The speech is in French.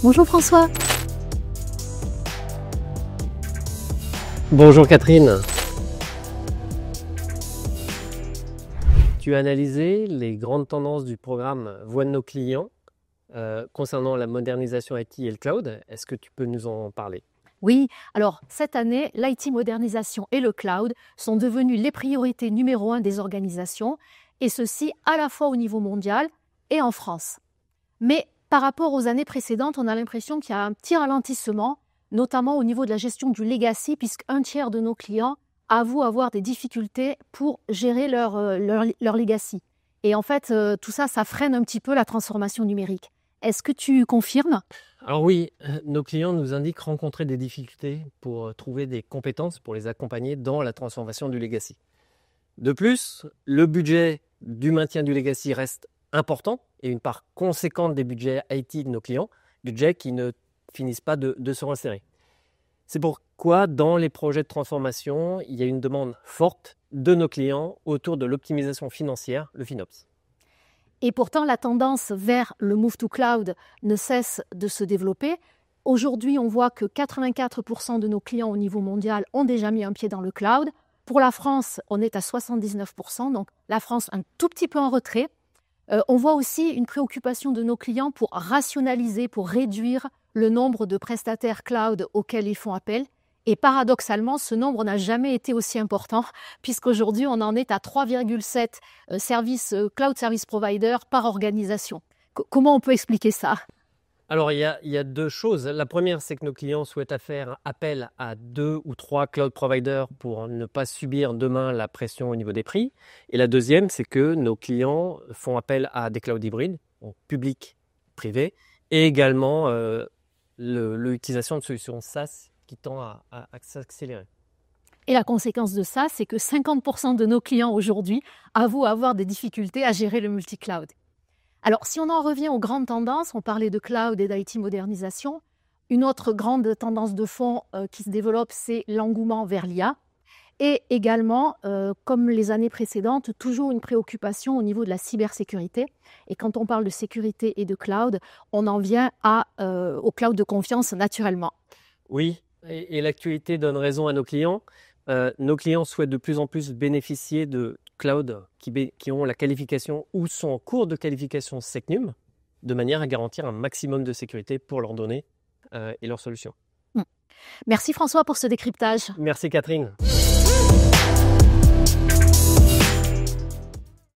Bonjour François. Bonjour Catherine. Tu as analysé les grandes tendances du programme Voix de nos clients concernant la modernisation IT et le cloud. Est-ce que tu peux nous en parler ? Oui, alors cette année, l'IT modernisation et le cloud sont devenus les priorités numéro 1 des organisations, et ceci à la fois au niveau mondial et en France. Mais par rapport aux années précédentes, on a l'impression qu'il y a un petit ralentissement, notamment au niveau de la gestion du legacy, puisqu'un tiers de nos clients avouent avoir des difficultés pour gérer leur legacy. Et en fait, tout ça, ça freine un petit peu la transformation numérique. Est-ce que tu confirmes ? Alors oui, nos clients nous indiquent rencontrer des difficultés pour trouver des compétences pour les accompagner dans la transformation du legacy. De plus, le budget du maintien du legacy reste important et une part conséquente des budgets IT de nos clients, budgets qui ne finissent pas de se resserrer. C'est pourquoi dans les projets de transformation, il y a une demande forte de nos clients autour de l'optimisation financière, le FinOps. Et pourtant, la tendance vers le move to cloud ne cesse de se développer. Aujourd'hui, on voit que 84% de nos clients au niveau mondial ont déjà mis un pied dans le cloud. Pour la France, on est à 79%, donc la France un tout petit peu en retrait. On voit aussi une préoccupation de nos clients pour rationaliser, pour réduire le nombre de prestataires cloud auxquels ils font appel. Et paradoxalement, ce nombre n'a jamais été aussi important, puisqu'aujourd'hui, on en est à 3,7 cloud service providers par organisation. Comment on peut expliquer ça ? Alors, il y a deux choses. La première, c'est que nos clients souhaitent faire appel à 2 ou 3 cloud providers pour ne pas subir demain la pression au niveau des prix. Et la deuxième, c'est que nos clients font appel à des clouds hybrides, donc publics, privés, et également l'utilisation de solutions SaaS qui tend à s'accélérer. Et la conséquence de ça, c'est que 50% de nos clients aujourd'hui avouent avoir des difficultés à gérer le multi-cloud. Alors, si on en revient aux grandes tendances, on parlait de cloud et d'IT modernisation. Une autre grande tendance de fond qui se développe, c'est l'engouement vers l'IA. Et également, comme les années précédentes, toujours une préoccupation au niveau de la cybersécurité. Et quand on parle de sécurité et de cloud, on en vient au cloud de confiance naturellement. Oui, et l'actualité donne raison à nos clients. Nos clients souhaitent de plus en plus bénéficier de cloud qui ont la qualification ou sont en cours de qualification SecNum, de manière à garantir un maximum de sécurité pour leurs données et leurs solutions. Merci François pour ce décryptage. Merci Catherine.